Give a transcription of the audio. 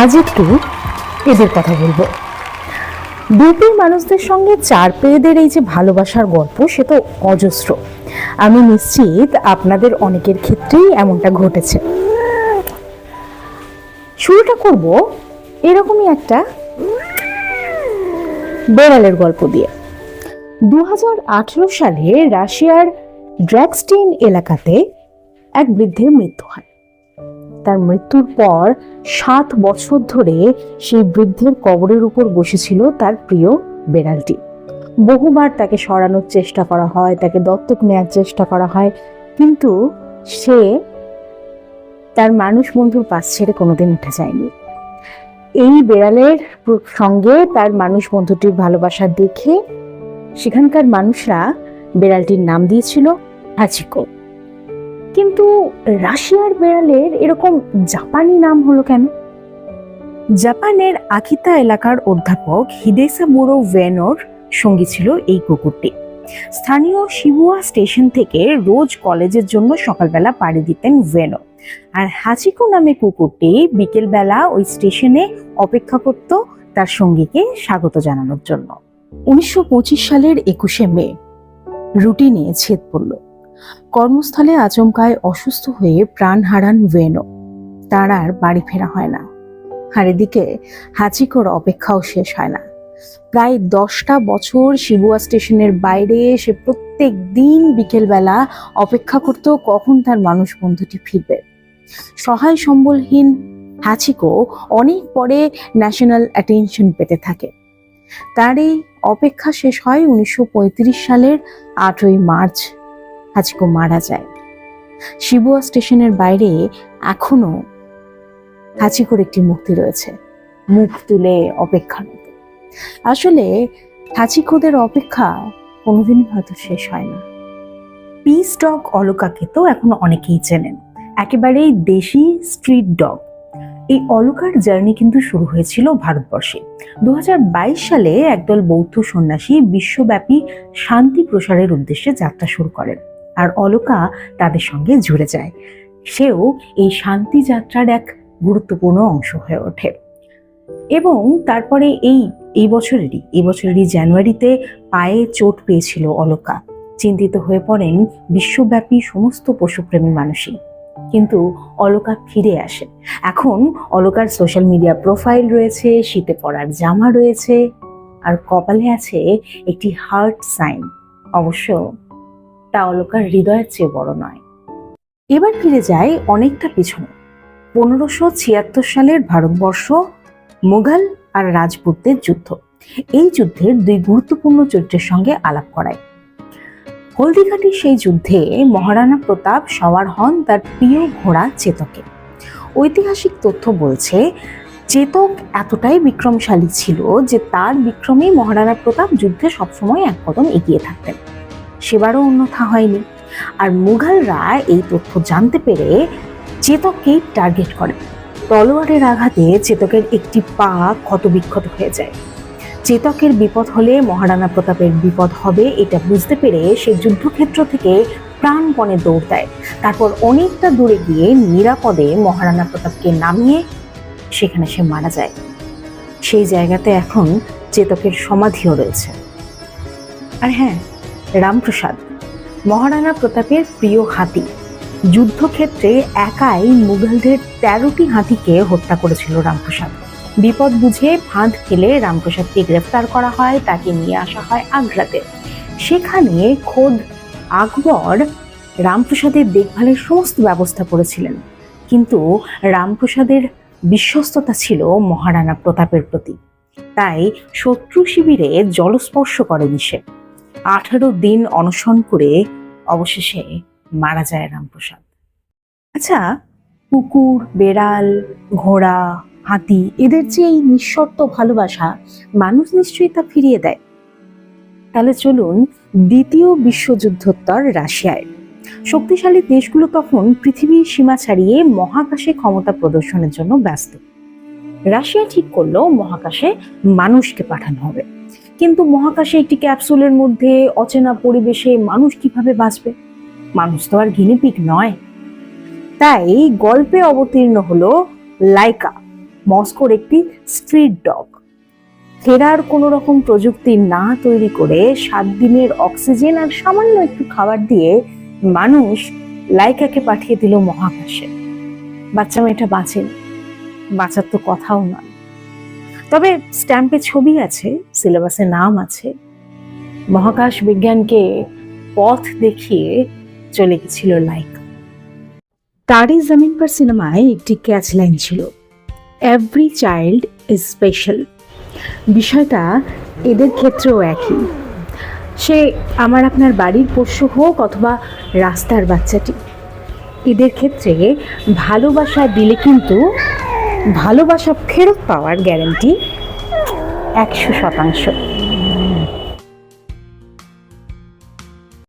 আজ একটু এদের কথা বলবো। দুটি মানুষদের সঙ্গে চার পেয়েদের এই যে ভালোবাসার গল্প, সে তো অজস্র। আমি নিশ্চিত আপনাদের অনেকের ক্ষেত্রেই এমনটা ঘটেছে। শুরুটা করব এরকমই একটা বেড়ালের গল্প দিয়ে। 2018 সালে রাশিয়ার ড্রাগস্টিন এলাকাতে এক বৃদ্ধের মৃত্যু হয়। তার মৃত্যুর পর 7 বছর ধরে সেই বৃদ্ধের কবরের উপর বসেছিল তার প্রিয় বেড়ালটি। বহুবার তাকে সরানোর চেষ্টা করা হয়, তাকে দত্তক নেওয়ার চেষ্টা করা হয়, কিন্তু সে তার মানুষ বন্ধুর পাশ ছেড়ে কোনোদিন উঠে যায়নি। এই বেড়ালের সঙ্গে তার মানুষ বন্ধুটির ভালোবাসা দেখে সেখানকার মানুষরা বেড়ালটির নাম দিয়েছিল হাচিকো। কিন্তু রাশিয়ার বেড়ালের এরকম জাপানি নাম হলো কেন? জাপানের আকিতা এলাকার অধ্যাপক হিদেসামুরো উয়েনোর সঙ্গী ছিল এই কুকুরটি। স্থানীয় শিবুয়া স্টেশন থেকে রোজ কলেজের জন্য সকালবেলা পাড়ি দিতেন উয়েনো, আর হাচিকো নামে কুকুরটি বিকেলবেলা ওই স্টেশনে অপেক্ষা করত তার সঙ্গীকে স্বাগত জানানোর জন্য। 1925 সালের 21শে মে রুটিনে ছেদ পড়ল। কর্মস্থলে আচমকায় অসুস্থ হয়ে প্রাণ হারান উয়েনো। তার আর বাড়ি ফেরা হয় না। আর এদিকে হাচিকোর অপেক্ষাও শেষ হয় না। প্রায় 10টা বছর শিবুয়া স্টেশনের বাইরে সে প্রত্যেক দিন বিকেলবেলা অপেক্ষা করত কখন তার মানুষ বন্ধুটি ফিরবে। সহায় সম্বলহীন হাচিকো অনেক পরে ন্যাশনাল অ্যাটেনশন পেতে থাকে। তার এই অপেক্ষা শেষ হয় 1935 সালের 8ই মার্চ। হাচিকো মারা যায়। শিবুয়া স্টেশনের বাইরে এখনো হাচিকোর একটি মূর্তি রয়েছে, মুখ তুলে অপেক্ষারত। আসলে হাচিকোদের অপেক্ষা কোনোদিনই হয়তো শেষ হয় না। পিস ডগ অলকাকে তো এখন অনেকেই চেনেন, একেবারেই দেশি স্ট্রিট ডগ। এই অলকার জার্নি কিন্তু শুরু হয়েছিল ভারতবর্ষে। 2022 সালে একদল বৌদ্ধ সন্ন্যাসী বিশ্বব্যাপী শান্তি প্রসারের উদ্দেশ্যে যাত্রা শুরু করেন, আর অলকা তাদের সঙ্গে জুড়ে যায়। সেও এই শান্তি যাত্রার এক গুরুত্বপূর্ণ অংশ হয়ে ওঠে। এবং তারপরে এই বছরেরই জানুয়ারিতে পায়ে চোট পেয়েছিল অলকা। চিন্তিত হয়ে পড়েন বিশ্বব্যাপী সমস্ত পশুপ্রেমী মানুষই। কিন্তু অলকা ফিরে আসে। এখন অলকার সোশ্যাল মিডিয়া প্রোফাইল রয়েছে, শীতে পরার জামা রয়েছে, আর কপালে আছে একটি হার্ট সাইন। অবশ্য তা অলকার হৃদয়ের চেয়ে বড় নয়। এবার ফিরে যায় অনেকটা পিছনে। 1576 সালের ভারতবর্ষ মুঘল আর রাজপুতদের যুদ্ধ। এই যুদ্ধের দুই গুরুত্বপূর্ণ চরিত্রের সঙ্গে আলাপ করায়। হলদিঘাটির সেই যুদ্ধে মহারানা প্রতাপ সওয়ার হন তার প্রিয় ঘোড়া চেতকে। ঐতিহাসিক তথ্য বলছে চেতক এতটাই বিক্রমশালী ছিল যে তার বিক্রমেই মহারানা প্রতাপ যুদ্ধে সবসময় এক কদম এগিয়ে থাকতেন। সেবারও অন্যথা হয়নি। আর মুঘলরা এই তথ্য জানতে পেরে চেতককেই টার্গেট করে। তলোয়ারের আঘাতে চেতকের একটি পা ক্ষতবিক্ষত হয়ে যায়। চেতকের বিপদ হলে মহারানা প্রতাপের বিপদ হবে এটা বুঝতে পেরে সে যুদ্ধক্ষেত্র থেকে প্রাণপণে দৌড় দেয়। তারপর অনেকটা দূরে গিয়ে নিরাপদে মহারানা প্রতাপকে নামিয়ে সেখানে সে মারা যায়। সেই জায়গাতে এখন চেতকের সমাধিও রয়েছে। আর হ্যাঁ, রামপ্রসাদ মহারানা প্রতাপের প্রিয় হাতি। যুদ্ধক্ষেত্রে একাই মুঘলদের 13টি হাতিকে হত্যা করেছিল রামপ্রসাদ। বিপদ বুঝে ফাঁদ ফেলে রামপ্রসাদকে গ্রেফতার করা হয়, তাকে নিয়ে আসা হয় আগ্রাতে। সেখানে খোদ আকবর রামপ্রসাদের দেখভালের সমস্ত ব্যবস্থা করেছিলেন। কিন্তু রামপ্রসাদের বিশ্বস্ততা ছিল মহারানা প্রতাপের প্রতি, তাই শত্রু শিবিরে জলস্পর্শ করেনি সে। 18 দিন অনশন করে অবশেষে মারা যায় রামপ্রসাদ। আচ্ছা, কুকুর, বেড়াল, ঘোড়া, হাতি এদের যে এই নিঃশর্ত ভালোবাসা, মানুষ নিশ্চয়ই তা ফিরিয়ে দেয়। তাহলে চলুন দ্বিতীয় বিশ্বযুদ্ধোত্তর রাশিয়ায়। শক্তিশালী দেশগুলো তখন পৃথিবীর সীমা ছাড়িয়ে মহাকাশে ক্ষমতা প্রদর্শনের জন্য ব্যস্ত। রাশিয়া ঠিক করলো মহাকাশে মানুষকে পাঠানো হবে। কিন্তু মহাকাশে একটি ক্যাপসুলের মধ্যে অচেনা পরিবেশে মানুষ কিভাবে বাঁচবে? মানুষ তো আর গিনিপিগ নয়। তাই গল্পে অবতীর্ণ হলো লাইকা, মস্কোর একটি স্ট্রিট ডগ। ফেরার কোনো রকম প্রযুক্তি না তৈরি করে 7 দিনের অক্সিজেন আর সামান্য একটু খাবার দিয়ে মানুষ লাইকাকে পাঠিয়ে দিল মহাকাশে। বাচ্চা মেয়েটা বাঁচেনি, বাঁচার তো কথাও নয়। তবে স্ট্যাম্পে ছবি আছে, সিলেবাসে নাম আছে। মহাকাশ বিজ্ঞানকে পথ দেখিয়ে চলে গেছিল লাইকা। তারে জমিন পর সিনেমায় একটি ক্যাচ লাইন ছিল, এভরি চাইল্ড ইজ স্পেশাল। বিষয়টা এদের ক্ষেত্রেও একই। সে আমার আপনার বাড়ির পোষ্য হোক অথবা রাস্তার বাচ্চাটি, এদের ক্ষেত্রে ভালোবাসা দিলে কিন্তু ভালোবাসা ফেরত পাওয়ার গ্যারান্টি 100%।